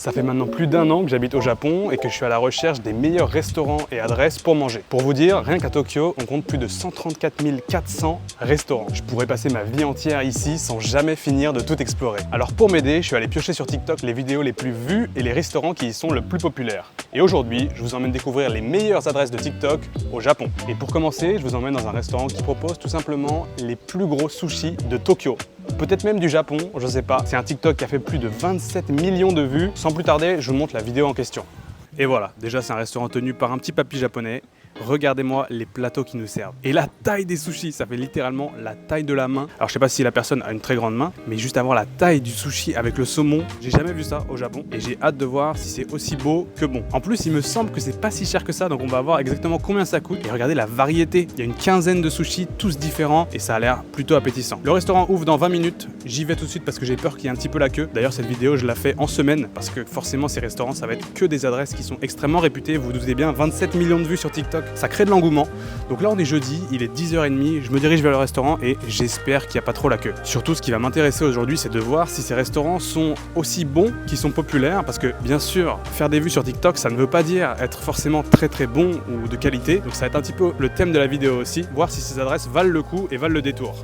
Ça fait maintenant plus d'1 an que j'habite au Japon et que je suis à la recherche des meilleurs restaurants et adresses pour manger. Pour vous dire, rien qu'à Tokyo, on compte plus de 134 400 restaurants. Je pourrais passer ma vie entière ici sans jamais finir de tout explorer. Alors pour m'aider, je suis allé piocher sur TikTok les vidéos les plus vues et les restaurants qui y sont le plus populaires. Et aujourd'hui, je vous emmène découvrir les meilleures adresses de TikTok au Japon. Et pour commencer, je vous emmène dans un restaurant qui propose tout simplement les plus gros sushis de Tokyo. Peut-être même du Japon, je sais pas. C'est un TikTok qui a fait plus de 27 millions de vues. Sans plus tarder, je vous montre la vidéo en question. Et voilà, déjà c'est un restaurant tenu par un petit papy japonais. Regardez-moi les plateaux qui nous servent. Et la taille des sushis, ça fait littéralement la taille de la main. Alors je sais pas si la personne a une très grande main, mais juste avoir la taille du sushi avec le saumon, j'ai jamais vu ça au Japon. Et j'ai hâte de voir si c'est aussi beau que bon. En plus, il me semble que c'est pas si cher que ça, donc on va voir exactement combien ça coûte. Et regardez la variété, il y a une quinzaine de sushis, tous différents, et ça a l'air plutôt appétissant. Le restaurant ouvre dans 20 minutes, j'y vais tout de suite parce que j'ai peur qu'il y ait un petit peu la queue. D'ailleurs cette vidéo je la fais en semaine, parce que forcément ces restaurants ça va être que des adresses qui sont extrêmement réputées. Vous vous doutez bien, 27 millions de vues sur TikTok, ça crée de l'engouement. Donc là on est jeudi, il est 10h30, je me dirige vers le restaurant et j'espère qu'il n'y a pas trop la queue. Surtout ce qui va m'intéresser aujourd'hui c'est de voir si ces restaurants sont aussi bons qu'ils sont populaires, parce que bien sûr faire des vues sur TikTok ça ne veut pas dire être forcément très bon ou de qualité. Donc ça va être un petit peu le thème de la vidéo aussi, voir si ces adresses valent le coup et valent le détour.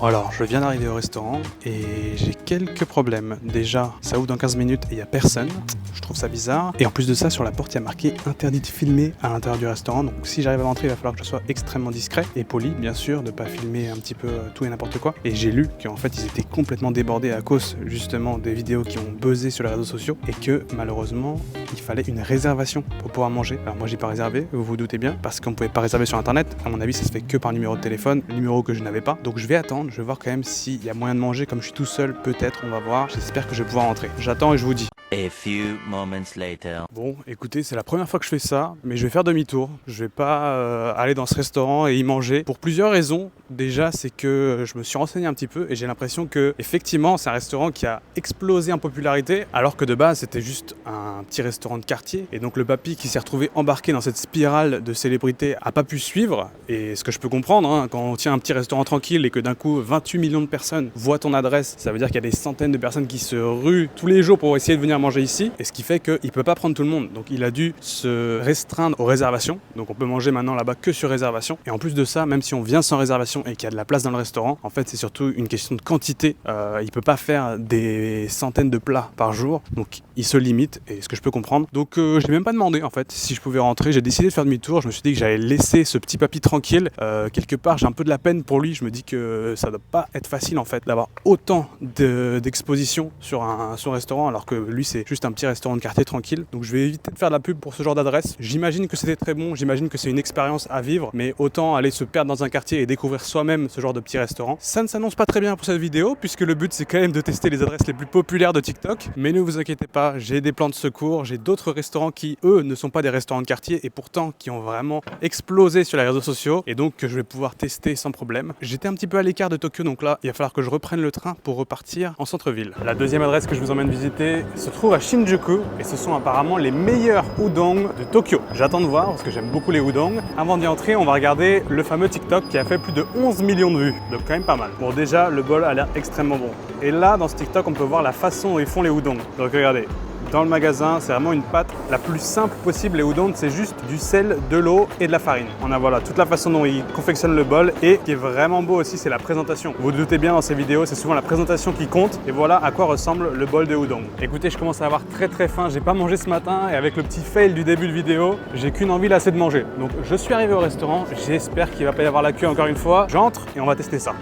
Alors, je viens d'arriver au restaurant et j'ai quelques problèmes. Déjà, ça ouvre dans 15 minutes et il n'y a personne. Je trouve ça bizarre. Et en plus de ça, sur la porte, il y a marqué « Interdit de filmer à l'intérieur du restaurant ». Donc si j'arrive à rentrer, il va falloir que je sois extrêmement discret et poli, bien sûr, de ne pas filmer un petit peu tout et n'importe quoi. Et j'ai lu qu'en fait, ils étaient complètement débordés à cause, justement, des vidéos qui ont buzzé sur les réseaux sociaux et que, malheureusement, il fallait une réservation pour pouvoir manger. Alors moi, j'ai pas réservé, vous vous doutez bien, parce qu'on ne pouvait pas réserver sur Internet. À mon avis, ça se fait que par numéro de téléphone, numéro que je n'avais pas. Donc je vais attendre. Je vais voir quand même s'il y a moyen de manger. Comme je suis tout seul, peut-être, on va voir. J'espère que je vais pouvoir rentrer. J'attends et je vous dis. A few moments later. Bon, écoutez, c'est la première fois que je fais ça, mais je vais faire demi-tour. Je vais pas aller dans ce restaurant et y manger pour plusieurs raisons. Déjà, c'est que je me suis renseigné un petit peu et j'ai l'impression que effectivement, c'est un restaurant qui a explosé en popularité, alors que de base, c'était juste un petit restaurant de quartier. Et donc le papy qui s'est retrouvé embarqué dans cette spirale de célébrité a pas pu suivre. Et ce que je peux comprendre, hein, quand on tient un petit restaurant tranquille et que d'un coup 28 millions de personnes voient ton adresse, ça veut dire qu'il y a des centaines de personnes qui se ruent tous les jours pour essayer de venir manger ici, et ce qui fait qu'il peut pas prendre tout le monde. Donc il a dû se restreindre aux réservations. Donc on peut manger maintenant là-bas que sur réservation. Et en plus de ça, même si on vient sans réservation et qu'il y a de la place dans le restaurant, en fait c'est surtout une question de quantité. Il peut pas faire des centaines de plats par jour, donc il se limite, et ce que je peux comprendre. Donc je n'ai même pas demandé en fait si je pouvais rentrer. J'ai décidé de faire demi-tour. Je me suis dit que j'allais laisser ce petit papy tranquille. Quelque part j'ai un peu de la peine pour lui. Je me dis que ça doit pas être facile en fait d'avoir autant d'exposition sur son restaurant, alors que lui c'est juste un petit restaurant de quartier tranquille. Donc je vais éviter de faire de la pub pour ce genre d'adresse. J'imagine que c'était très bon, j'imagine que c'est une expérience à vivre, mais autant aller se perdre dans un quartier et découvrir soi-même ce genre de petit restaurant. Ça ne s'annonce pas très bien pour cette vidéo, puisque le but c'est quand même de tester les adresses les plus populaires de TikTok. Mais ne vous inquiétez pas, j'ai des plans de secours, j'ai d'autres restaurants qui eux ne sont pas des restaurants de quartier et pourtant qui ont vraiment explosé sur les réseaux sociaux, et donc que je vais pouvoir tester sans problème. J'étais un petit peu à l'écart de Tokyo, donc là il va falloir que je reprenne le train pour repartir en centre-ville. La deuxième adresse que je vous emmène visiter se trouve à Shinjuku et ce sont apparemment les meilleurs udon de Tokyo. J'attends de voir parce que j'aime beaucoup les udon. Avant d'y entrer, on va regarder le fameux TikTok qui a fait plus de 11 millions de vues, donc quand même pas mal. Bon, déjà le bol a l'air extrêmement bon. Et là dans ce TikTok on peut voir la façon dont ils font les udon. Donc regardez. Dans le magasin, c'est vraiment une pâte la plus simple possible. Les udon, c'est juste du sel, de l'eau et de la farine. On a voilà toute la façon dont ils confectionnent le bol, et ce qui est vraiment beau aussi, c'est la présentation. Vous vous doutez bien, dans ces vidéos, c'est souvent la présentation qui compte. Et voilà à quoi ressemble le bol de udon. Écoutez, je commence à avoir très faim. J'ai pas mangé ce matin et avec le petit fail du début de vidéo, j'ai qu'une envie là, c'est de manger. Donc je suis arrivé au restaurant. J'espère qu'il va pas y avoir la queue encore une fois. J'entre et on va tester ça.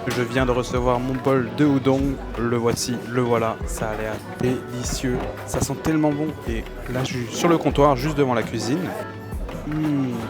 Je viens de recevoir mon bol de udon, le voici, le voilà, ça a l'air délicieux, ça sent tellement bon. Et là je suis sur le comptoir, juste devant la cuisine.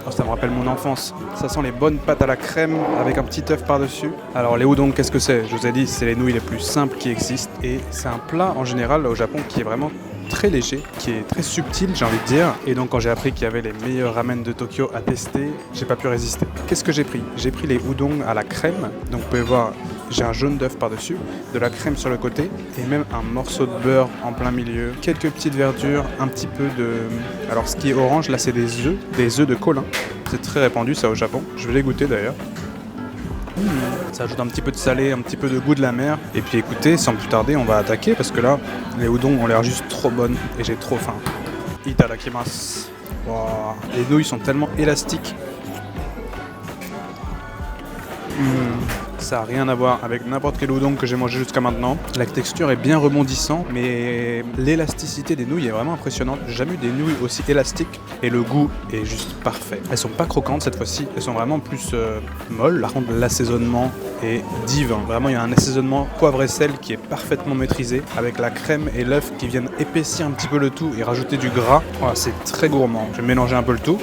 Oh, ça me rappelle mon enfance, ça sent les bonnes pâtes à la crème avec un petit œuf par-dessus. Alors les udon, qu'est-ce que c'est? Je vous ai dit, c'est les nouilles les plus simples qui existent, et c'est un plat en général au Japon qui est vraiment très léger, qui est très subtil, j'ai envie de dire. Et donc quand j'ai appris qu'il y avait les meilleurs ramen de Tokyo à tester, j'ai pas pu résister. Qu'est-ce que j'ai pris? J'ai pris les udon à la crème. Donc vous pouvez voir, j'ai un jaune d'œuf par-dessus, de la crème sur le côté et même un morceau de beurre en plein milieu, quelques petites verdures, un petit peu de... Alors ce qui est orange là, c'est des œufs de colin. C'est très répandu ça au Japon. Je vais les goûter d'ailleurs. Ça ajoute un petit peu de salé, un petit peu de goût de la mer. Et puis écoutez, sans plus tarder, on va attaquer parce que là, les udon ont l'air juste trop bonnes et j'ai trop faim. Itadakimasu. Wow. Les nouilles sont tellement élastiques. Ça n'a rien à voir avec n'importe quel udon que j'ai mangé jusqu'à maintenant. La texture est bien rebondissante, mais l'élasticité des nouilles est vraiment impressionnante. J'ai jamais eu des nouilles aussi élastiques et le goût est juste parfait. Elles sont pas croquantes cette fois-ci, elles sont vraiment plus molles. Par contre, l'assaisonnement est divin. Vraiment, il y a un assaisonnement poivre et sel qui est parfaitement maîtrisé, avec la crème et l'œuf qui viennent épaissir un petit peu le tout et rajouter du gras. Oh, c'est très gourmand. Je vais mélanger un peu le tout.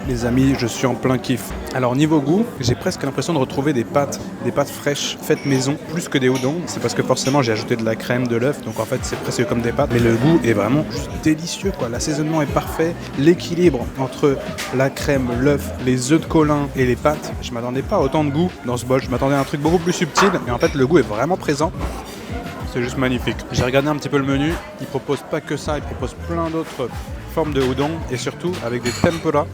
Les amis, je suis en plein kiff. Alors niveau goût, j'ai presque l'impression de retrouver des pâtes fraîches faites maison, plus que des udon. C'est parce que forcément j'ai ajouté de la crème, de l'œuf, donc en fait c'est presque comme des pâtes. Mais le goût est vraiment juste délicieux quoi. L'assaisonnement est parfait, l'équilibre entre la crème, l'œuf, les œufs de Colin et les pâtes. Je m'attendais pas à autant de goût dans ce bol. Je m'attendais à un truc beaucoup plus subtil, mais en fait le goût est vraiment présent. C'est juste magnifique. J'ai regardé un petit peu le menu. Il propose pas que ça, il propose plein d'autres formes de udon et surtout avec des tempura,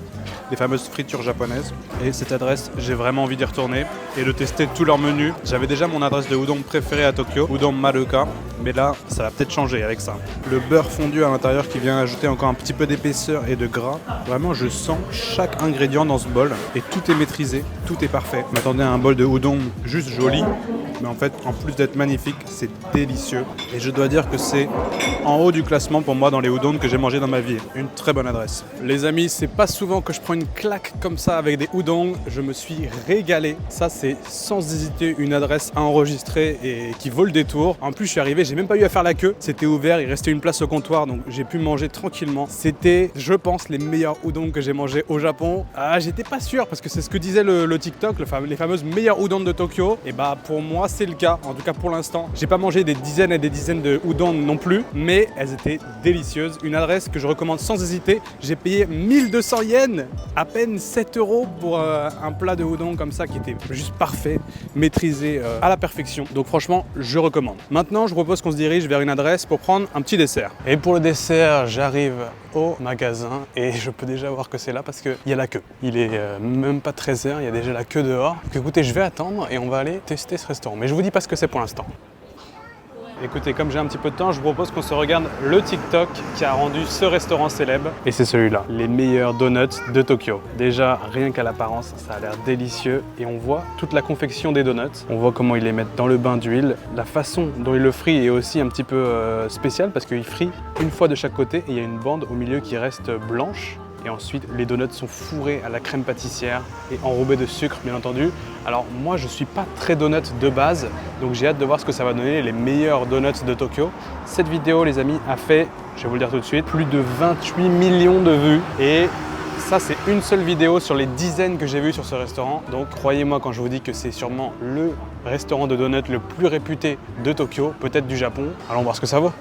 les fameuses fritures japonaises. Et cette adresse, j'ai vraiment envie d'y retourner et de tester tous leurs menus. J'avais déjà mon adresse de udon préférée à Tokyo, Udon Maruka, mais là, ça va peut-être changer avec ça. Le beurre fondu à l'intérieur qui vient ajouter encore un petit peu d'épaisseur et de gras. Vraiment, je sens chaque ingrédient dans ce bol et tout est maîtrisé, tout est parfait. Je m'attendais à un bol de udon juste joli, mais en fait, en plus d'être magnifique, c'est délicieux. Et je dois dire que c'est en haut du classement pour moi dans les udon que j'ai mangé dans ma vie. Une très bonne adresse. Les amis, c'est pas souvent que je prends une claque comme ça avec des udon. Je me suis régalé. Ça, c'est sans hésiter une adresse à enregistrer et qui vaut le détour. En plus, je suis arrivé, j'ai même pas eu à faire la queue. C'était ouvert, il restait une place au comptoir, donc j'ai pu manger tranquillement. C'était, je pense, les meilleurs udon que j'ai mangés au Japon. Ah, j'étais pas sûr parce que c'est ce que disait le TikTok, les fameuses meilleures udon de Tokyo. Et bah, pour moi, c'est le cas. En tout cas, pour l'instant. J'ai pas mangé des dizaines et des dizaines de udon non plus, mais elles étaient délicieuses. Une adresse que je recommande sans hésiter. J'ai payé 1200 yens, à peine 7 € pour un plat de udon comme ça qui était juste parfait, maîtrisé à la perfection. Donc franchement, je recommande. Maintenant, je propose qu'on se dirige vers une adresse pour prendre un petit dessert. Et pour le dessert, j'arrive au magasin et je peux déjà voir que c'est là parce qu'il y a la queue. Il est même pas 13h, il y a déjà la queue dehors. Donc écoutez, je vais attendre et on va aller tester ce restaurant. Mais je vous dis pas ce que c'est pour l'instant. Écoutez, comme j'ai un petit peu de temps, je vous propose qu'on se regarde le TikTok qui a rendu ce restaurant célèbre. Et c'est celui-là, les meilleurs donuts de Tokyo. Déjà, rien qu'à l'apparence, ça a l'air délicieux. Et on voit toute la confection des donuts. On voit comment ils les mettent dans le bain d'huile. La façon dont ils le frient est aussi un petit peu spéciale parce qu'ils frient une fois de chaque côté et il y a une bande au milieu qui reste blanche. Et ensuite, les donuts sont fourrés à la crème pâtissière et enrobés de sucre, bien entendu. Alors moi, je suis pas très donut de base, donc j'ai hâte de voir ce que ça va donner, les meilleurs donuts de Tokyo. Cette vidéo, les amis, a fait, je vais vous le dire tout de suite, plus de 28 millions de vues. Et ça, c'est une seule vidéo sur les dizaines que j'ai vues sur ce restaurant. Donc croyez-moi quand je vous dis que c'est sûrement le restaurant de donuts le plus réputé de Tokyo, peut-être du Japon. Allons voir ce que ça vaut.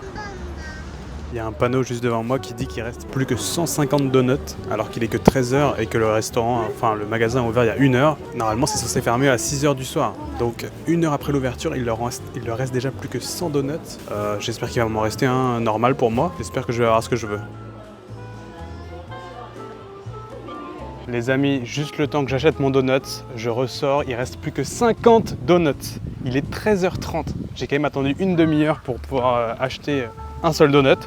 Il y a un panneau juste devant moi qui dit qu'il reste plus que 150 donuts alors qu'il est que 13h et que le restaurant, enfin le magasin a ouvert il y a 1 heure. Normalement c'est censé fermer à 6h du soir. Donc 1 heure après l'ouverture, il leur reste déjà plus que 100 donuts. J'espère qu'il va m'en rester un normal pour moi. J'espère que je vais avoir ce que je veux. Les amis, juste le temps que j'achète mon donut, je ressors, il reste plus que 50 donuts. Il est 13h30. J'ai quand même attendu une demi-heure pour pouvoir acheter un seul donut.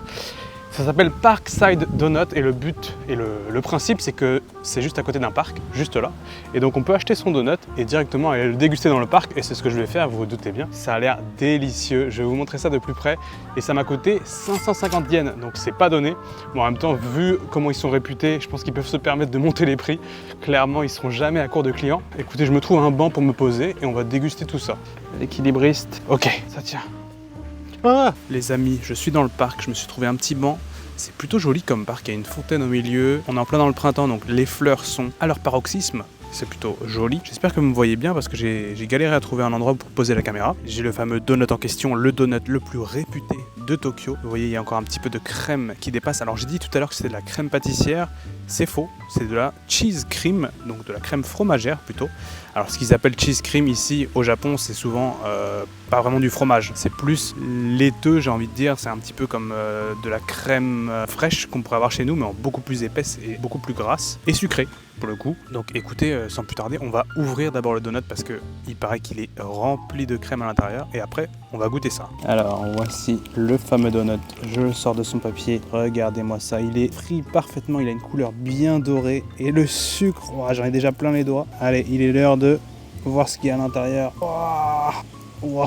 Ça s'appelle Parkside Donut et le but et le principe c'est que c'est juste à côté d'un parc, juste là. Et donc on peut acheter son donut et directement aller le déguster dans le parc et c'est ce que je vais faire, vous vous doutez bien. Ça a l'air délicieux, je vais vous montrer ça de plus près et ça m'a coûté 550 yens, donc c'est pas donné. Bon, en même temps, vu comment ils sont réputés, je pense qu'ils peuvent se permettre de monter les prix. Clairement, ils seront jamais à court de clients. Écoutez, je me trouve un banc pour me poser et on va déguster tout ça. L'équilibriste, ok, ça tient. Ah, les amis, je suis dans le parc, je me suis trouvé un petit banc. C'est plutôt joli comme parc, il y a une fontaine au milieu. On est en plein dans le printemps, donc les fleurs sont à leur paroxysme. C'est plutôt joli. J'espère que vous me voyez bien parce que j'ai galéré à trouver un endroit pour poser la caméra. J'ai le fameux donut en question, le donut le plus réputé de Tokyo. Vous voyez, il y a encore un petit peu de crème qui dépasse. Alors j'ai dit tout à l'heure que c'était de la crème pâtissière, c'est faux, c'est de la cheese cream, donc de la crème fromagère plutôt. Alors ce qu'ils appellent cheese cream ici au Japon, c'est souvent pas vraiment du fromage, c'est plus laiteux, j'ai envie de dire, c'est un petit peu comme de la crème fraîche qu'on pourrait avoir chez nous, mais en beaucoup plus épaisse et beaucoup plus grasse et sucrée pour le coup. Donc écoutez, sans plus tarder, on va ouvrir d'abord le donut parce que il paraît qu'il est rempli de crème à l'intérieur et après on va goûter ça. Alors voici le fameux donut, je le sors de son papier, regardez-moi ça, il est frit parfaitement, il a une couleur bien dorée et le sucre, oh, j'en ai déjà plein les doigts. Allez, il est l'heure de voir ce qu'il y a à l'intérieur. Wow.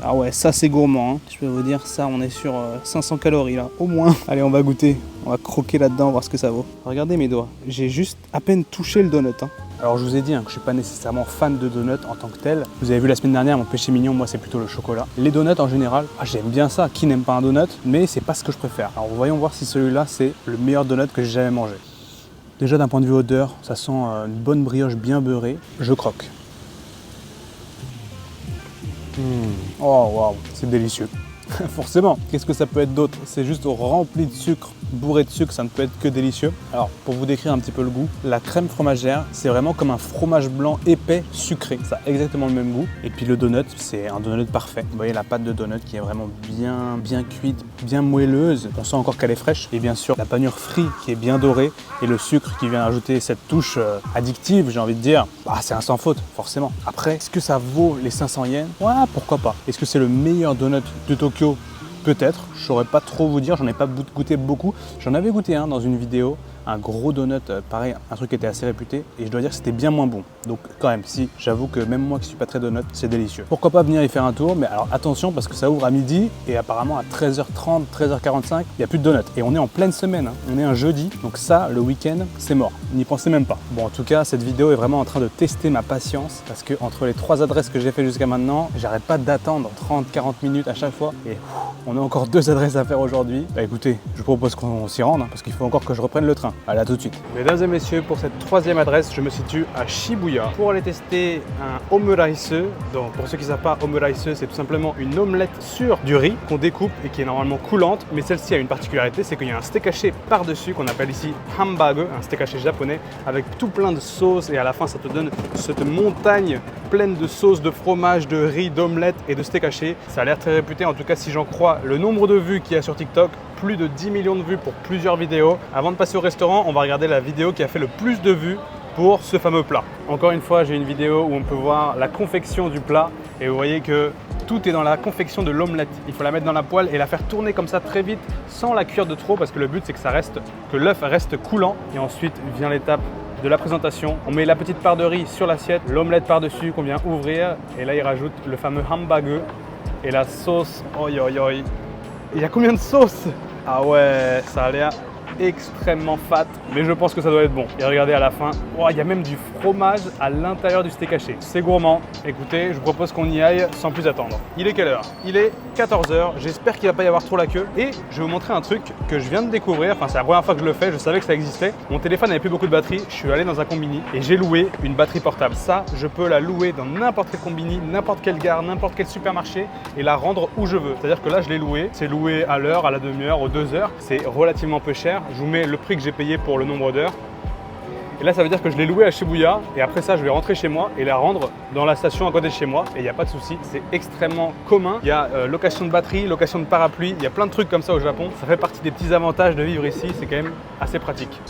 Ah ouais, ça c'est gourmand, hein. Je peux vous dire, ça on est sur 500 calories là, au moins. Allez, on va goûter, on va croquer là-dedans, voir ce que ça vaut. Regardez mes doigts, j'ai juste à peine touché le donut, hein. Alors je vous ai dit que je suis pas nécessairement fan de donuts en tant que tel. Vous avez vu la semaine dernière, mon péché mignon, moi c'est plutôt le chocolat. Les donuts en général, j'aime bien ça, qui n'aime pas un donut, mais c'est pas ce que je préfère. Alors voyons voir si celui-là c'est le meilleur donut que j'ai jamais mangé. Déjà d'un point de vue odeur, ça sent une bonne brioche bien beurrée. Je croque. Oh waouh, c'est délicieux. Forcément, qu'est-ce que ça peut être d'autre? C'est juste rempli de sucre, bourré de sucre, ça ne peut être que délicieux. Alors, pour vous décrire un petit peu le goût, la crème fromagère, c'est vraiment comme un fromage blanc épais, sucré. Ça a exactement le même goût. Et puis le donut, c'est un donut parfait. Vous voyez la pâte de donut qui est vraiment bien cuite, bien moelleuse. On sent encore qu'elle est fraîche. Et bien sûr, la panure frite qui est bien dorée et le sucre qui vient ajouter cette touche addictive, j'ai envie de dire. Bah, c'est un sans faute, forcément. Après, est-ce que ça vaut les 500 yens? Ouais, pourquoi pas. Est-ce que c'est le meilleur donut de Tokyo? Peut-être, je saurais pas trop vous dire, j'en ai pas goûté beaucoup. J'en avais goûté un dans une vidéo, un gros donut, pareil, un truc qui était assez réputé, et je dois dire que c'était bien moins bon. Donc quand même, si, j'avoue que même moi qui suis pas très donut, c'est délicieux. Pourquoi pas venir y faire un tour, mais alors attention parce que ça ouvre à midi, et apparemment à 13h30, 13h45, il n'y a plus de donuts. Et on est en pleine semaine, hein. On est un jeudi, donc ça, le week-end, c'est mort. N'y pensez même pas. Bon, en tout cas, cette vidéo est vraiment en train de tester ma patience, parce que entre les 3 adresses que j'ai fait jusqu'à maintenant, j'arrête pas d'attendre 30-40 minutes à chaque fois, et on a encore 2 adresses à faire aujourd'hui. Bah écoutez, je vous propose qu'on s'y rende, hein, parce qu'il faut encore que je reprenne le train. Allez, à tout de suite. Mesdames et messieurs, pour cette 3e adresse, je me situe à Shibuya pour aller tester un omuraise. Donc pour ceux qui ne savent pas, omuraise, c'est tout simplement une omelette sur du riz qu'on découpe et qui est normalement coulante. Mais celle-ci a une particularité, c'est qu'il y a un steak haché par-dessus qu'on appelle ici hamburger, un steak haché japonais avec tout plein de sauces et à la fin ça te donne cette montagne pleine de sauces, de fromage, de riz, d'omelette et de steak haché. Ça a l'air très réputé, en tout cas si j'en crois le nombre de vues qu'il y a sur TikTok, plus de 10 millions de vues pour plusieurs vidéos. Avant de passer au restaurant, on va regarder la vidéo qui a fait le plus de vues pour ce fameux plat. Encore une fois, j'ai une vidéo où on peut voir la confection du plat et vous voyez que tout est dans la confection de l'omelette. Il faut la mettre dans la poêle et la faire tourner comme ça très vite sans la cuire de trop parce que le but c'est que l'œuf reste coulant. Et ensuite vient l'étape de la présentation. On met la petite part de riz sur l'assiette, l'omelette par-dessus qu'on vient ouvrir et là il rajoute le fameux hamburger et la sauce. Oi oi oi. Il y a combien de sauces? Ah ouais, ça a l'air extrêmement fat, mais je pense que ça doit être bon. Et regardez à la fin, oh, il y a même du fromage à l'intérieur du steak haché. C'est gourmand. Écoutez, je vous propose qu'on y aille sans plus attendre. Il est quelle heure? Il est 14h. J'espère qu'il ne va pas y avoir trop la queue. Et je vais vous montrer un truc que je viens de découvrir. Enfin, c'est la première fois que je le fais. Je savais que ça existait. Mon téléphone n'avait plus beaucoup de batterie. Je suis allé dans un combini et j'ai loué une batterie portable. Ça, je peux la louer dans n'importe quel combini, n'importe quelle gare, n'importe quel supermarché et la rendre où je veux. C'est-à-dire que là, je l'ai loué. C'est loué à l'heure, à la demi-heure, aux 2 heures. C'est relativement peu cher. Je vous mets le prix que j'ai payé pour le nombre d'heures. Et là, ça veut dire que je l'ai loué à Shibuya et après ça, je vais rentrer chez moi et la rendre dans la station à côté de chez moi et il n'y a pas de souci. C'est extrêmement commun. Il y a location de batterie, location de parapluie, il y a plein de trucs comme ça au Japon. Ça fait partie des petits avantages de vivre ici, c'est quand même assez pratique.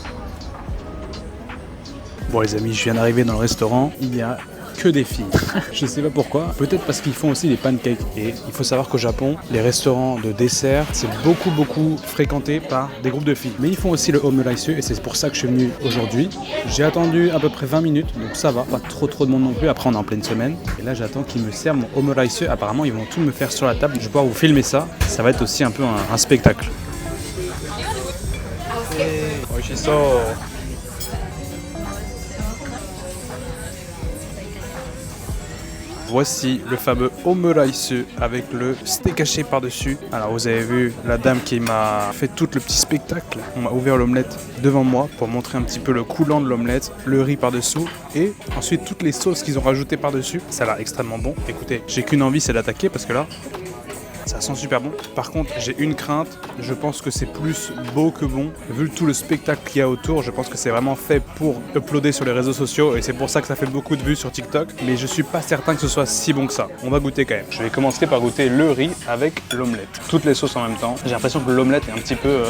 Bon les amis, je viens d'arriver dans le restaurant, il y a que des filles. Je sais pas pourquoi, peut-être parce qu'ils font aussi des pancakes. Et il faut savoir qu'au Japon, les restaurants de dessert, c'est beaucoup fréquenté par des groupes de filles. Mais ils font aussi le omuraise et c'est pour ça que je suis venu aujourd'hui. J'ai attendu à peu près 20 minutes, donc ça va, pas trop de monde non plus. Après on est en pleine semaine. Et là j'attends qu'ils me servent mon omuraise. Apparemment ils vont tout me faire sur la table. Je vais pouvoir vous filmer ça. Ça va être aussi un peu un spectacle. Oishiso. Voici le fameux omuraise avec le steak haché par-dessus. Alors vous avez vu la dame qui m'a fait tout le petit spectacle. On m'a ouvert l'omelette devant moi pour montrer un petit peu le coulant de l'omelette, le riz par-dessous et ensuite toutes les sauces qu'ils ont rajoutées par-dessus. Ça a l'air extrêmement bon. Écoutez, j'ai qu'une envie, c'est d'attaquer parce que là, Ça sent super bon. Par contre, j'ai une crainte. Je pense que c'est plus beau que bon. Vu tout le spectacle qu'il y a autour, je pense que c'est vraiment fait pour uploader sur les réseaux sociaux. Et c'est pour ça que ça fait beaucoup de vues sur TikTok. Mais je suis pas certain que ce soit si bon que ça. On va goûter quand même. Je vais commencer par goûter le riz avec l'omelette. Toutes les sauces en même temps. J'ai l'impression que l'omelette est un petit peu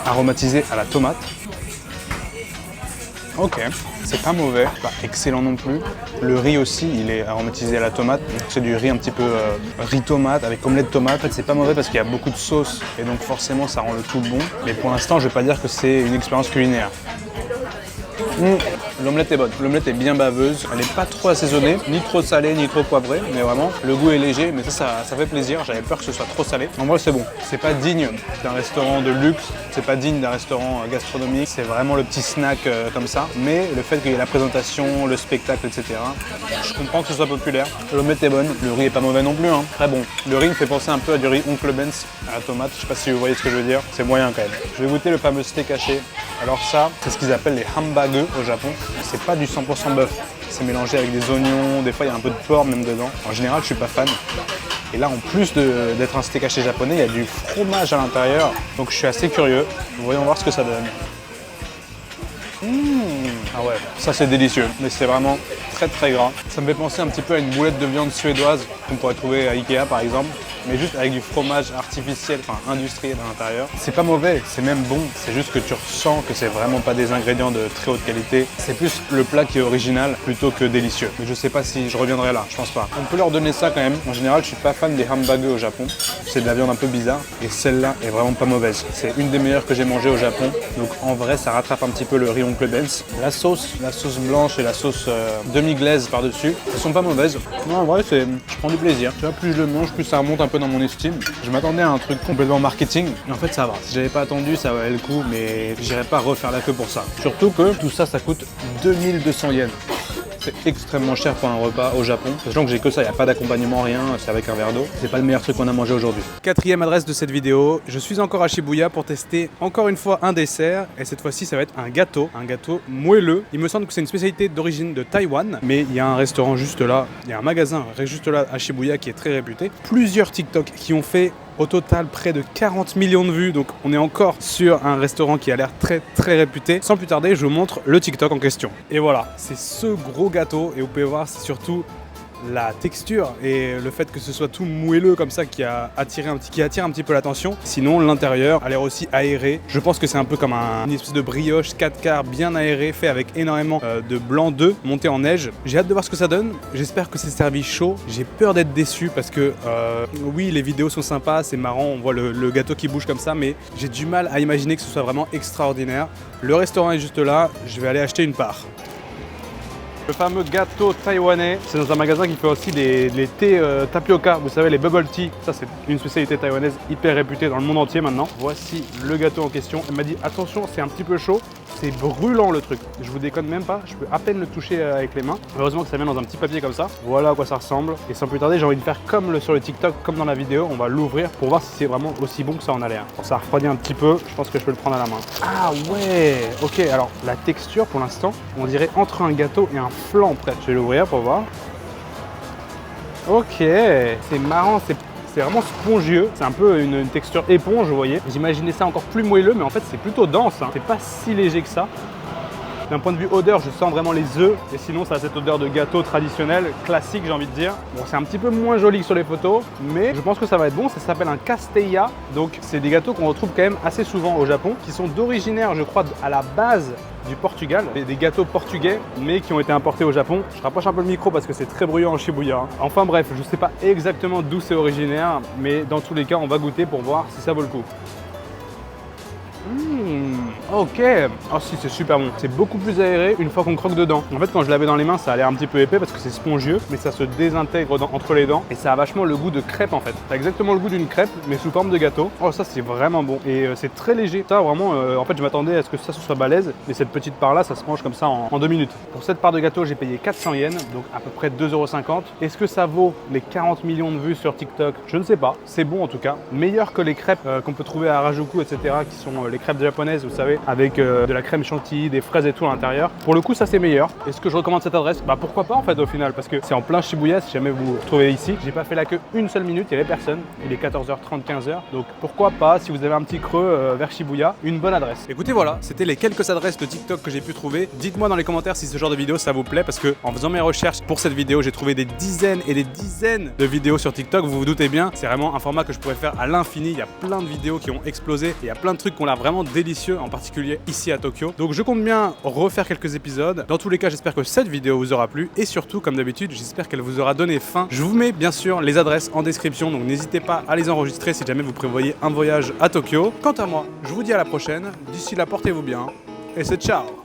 aromatisée à la tomate. Ok, c'est pas mauvais, pas excellent non plus. Le riz aussi, il est aromatisé à la tomate. C'est du riz un petit peu riz tomate avec omelette tomate. En fait, c'est pas mauvais parce qu'il y a beaucoup de sauce et donc forcément ça rend le tout bon. Mais pour l'instant, je vais pas dire que c'est une expérience culinaire. L'omelette est bonne, l'omelette est bien baveuse, elle n'est pas trop assaisonnée, ni trop salée, ni trop poivrée, mais vraiment, le goût est léger, mais ça fait plaisir, j'avais peur que ce soit trop salé. En vrai, c'est bon, c'est pas digne d'un restaurant de luxe, c'est pas digne d'un restaurant gastronomique, c'est vraiment le petit snack comme ça, mais le fait qu'il y ait la présentation, le spectacle, etc., je comprends que ce soit populaire. L'omelette est bonne, le riz est pas mauvais non plus, hein. Très bon. Le riz me fait penser un peu à du riz Oncle Ben's à la tomate, je sais pas si vous voyez ce que je veux dire, c'est moyen quand même. Je vais goûter le fameux steak haché. Alors ça, c'est ce qu'ils appellent les hambagu au Japon. C'est pas du 100% bœuf. C'est mélangé avec des oignons, des fois il y a un peu de porc même dedans. En général, je suis pas fan. Et là, en plus d'être un steak haché japonais, il y a du fromage à l'intérieur. Donc je suis assez curieux. Voyons voir ce que ça donne. Ah ouais, ça c'est délicieux, mais c'est vraiment très très gras. Ça me fait penser un petit peu à une boulette de viande suédoise qu'on pourrait trouver à Ikea par exemple, mais juste avec du fromage artificiel, enfin industriel à l'intérieur. C'est pas mauvais, c'est même bon, c'est juste que tu ressens que c'est vraiment pas des ingrédients de très haute qualité. C'est plus le plat qui est original plutôt que délicieux. Mais je sais pas si je reviendrai là, je pense pas. On peut leur donner ça quand même. En général, je suis pas fan des hambagu au Japon. C'est de la viande un peu bizarre et celle-là est vraiment pas mauvaise. C'est une des meilleures que j'ai mangées au Japon. Donc en vrai, ça rattrape un petit peu le riz Oncle Ben's. La sauce blanche et la sauce demi-glaise par-dessus, elles sont pas mauvaises. Non, en vrai, je prends du plaisir. Tu vois, plus je le mange, plus ça remonte un peu dans mon estime. Je m'attendais à un truc complètement marketing, et en fait ça va. Si j'avais pas attendu, ça valait le coup, mais j'irais pas refaire la queue pour ça. Surtout que tout ça, ça coûte 2200 yens. C'est extrêmement cher pour un repas au Japon. Sachant que j'ai que ça, il n'y a pas d'accompagnement, rien, c'est avec un verre d'eau. C'est pas le meilleur truc qu'on a mangé aujourd'hui. Quatrième adresse de cette vidéo, je suis encore à Shibuya pour tester encore une fois un dessert. Et cette fois-ci, ça va être un gâteau moelleux. Il me semble que c'est une spécialité d'origine de Taïwan. Mais il y a un restaurant juste là, il y a un magasin juste là à Shibuya qui est très réputé. Plusieurs TikTok qui ont fait au total près de 40 millions de vues, donc on est encore sur un restaurant qui a l'air très très réputé. Sans plus tarder, je vous montre le TikTok en question. Et voilà, c'est ce gros gâteau et vous pouvez voir, c'est surtout la texture et le fait que ce soit tout moelleux comme ça qui attire un petit peu l'attention. Sinon l'intérieur a l'air aussi aéré. Je pense que c'est un peu comme une espèce de brioche 4 quarts bien aéré, fait avec énormément de blanc d'œuf monté en neige. J'ai hâte de voir ce que ça donne. J'espère que c'est servi chaud. J'ai peur d'être déçu parce que oui, les vidéos sont sympas, c'est marrant, on voit le gâteau qui bouge comme ça, mais j'ai du mal à imaginer que ce soit vraiment extraordinaire. Le restaurant est juste là, je vais aller acheter une part. Le fameux gâteau taïwanais, c'est dans un magasin qui fait aussi les thés tapioca, vous savez, les bubble tea. Ça, c'est une spécialité taïwanaise hyper réputée dans le monde entier maintenant. Voici le gâteau en question. Elle m'a dit attention, c'est un petit peu chaud, c'est brûlant le truc. Je vous déconne même pas, je peux à peine le toucher avec les mains. Heureusement que ça vient dans un petit papier comme ça. Voilà à quoi ça ressemble. Et sans plus tarder, j'ai envie de faire comme sur le TikTok, comme dans la vidéo. On va l'ouvrir pour voir si c'est vraiment aussi bon que ça en a l'air. Bon, ça refroidit un petit peu, je pense que je peux le prendre à la main. Ah ouais, ok, alors la texture pour l'instant, on dirait entre un gâteau et un flan prêt. Je vais l'ouvrir pour voir. Ok, c'est marrant, c'est vraiment spongieux. C'est un peu une texture éponge, vous voyez. J'imaginais ça encore plus moelleux, mais en fait c'est plutôt dense, hein. C'est pas si léger que ça. D'un point de vue odeur, je sens vraiment les œufs. Et sinon, ça a cette odeur de gâteau traditionnel, classique, j'ai envie de dire. Bon, c'est un petit peu moins joli que sur les photos, mais je pense que ça va être bon. Ça s'appelle un castella. Donc, c'est des gâteaux qu'on retrouve quand même assez souvent au Japon, qui sont d'originaire, je crois, à la base du Portugal. Des gâteaux portugais, mais qui ont été importés au Japon. Je rapproche un peu le micro parce que c'est très bruyant en Shibuya, hein. Enfin bref, je sais pas exactement d'où c'est originaire, mais dans tous les cas, on va goûter pour voir si ça vaut le coup. Ok, oh si, c'est super bon. C'est beaucoup plus aéré une fois qu'on croque dedans. En fait, quand je l'avais dans les mains, ça a l'air un petit peu épais parce que c'est spongieux, mais ça se désintègre entre les dents et ça a vachement le goût de crêpe en fait. Ça a exactement le goût d'une crêpe, mais sous forme de gâteau. Oh, ça c'est vraiment bon et c'est très léger. Ça vraiment, en fait, je m'attendais à ce que ça soit balèze, mais cette petite part là, ça se mange comme ça en 2 minutes. Pour cette part de gâteau, j'ai payé 400 yens, donc à peu près 2,50 €. Est-ce que ça vaut les 40 millions de vues sur TikTok? Je ne sais pas. C'est bon en tout cas. Meilleur que les crêpes qu'on peut trouver à Harajuku, etc., qui sont les crêpes japonaises, vous savez, avec de la crème chantilly, des fraises et tout à l'intérieur. Pour le coup, ça c'est meilleur. Est-ce que je recommande cette adresse? Bah pourquoi pas en fait au final, parce que c'est en plein Shibuya si jamais vous vous retrouvez ici. J'ai pas fait la queue une seule minute, il y avait personne. Il est 14h30, 15h. Donc pourquoi pas, si vous avez un petit creux vers Shibuya, une bonne adresse. Écoutez, voilà, c'était les quelques adresses de TikTok que j'ai pu trouver. Dites-moi dans les commentaires si ce genre de vidéo ça vous plaît, parce que en faisant mes recherches pour cette vidéo, j'ai trouvé des dizaines et des dizaines de vidéos sur TikTok. Vous vous doutez bien, c'est vraiment un format que je pourrais faire à l'infini. Il y a plein de vidéos qui ont explosé et il y a plein de trucs qui ont l'air vraiment délicieux, en particulier ici à Tokyo. Donc je compte bien refaire quelques épisodes. Dans tous les cas, j'espère que cette vidéo vous aura plu et surtout, comme d'habitude, j'espère qu'elle vous aura donné faim. Je vous mets bien sûr les adresses en description, donc n'hésitez pas à les enregistrer si jamais vous prévoyez un voyage à Tokyo. Quant à moi, je vous dis à la prochaine. D'ici là, portez-vous bien et c'est ciao.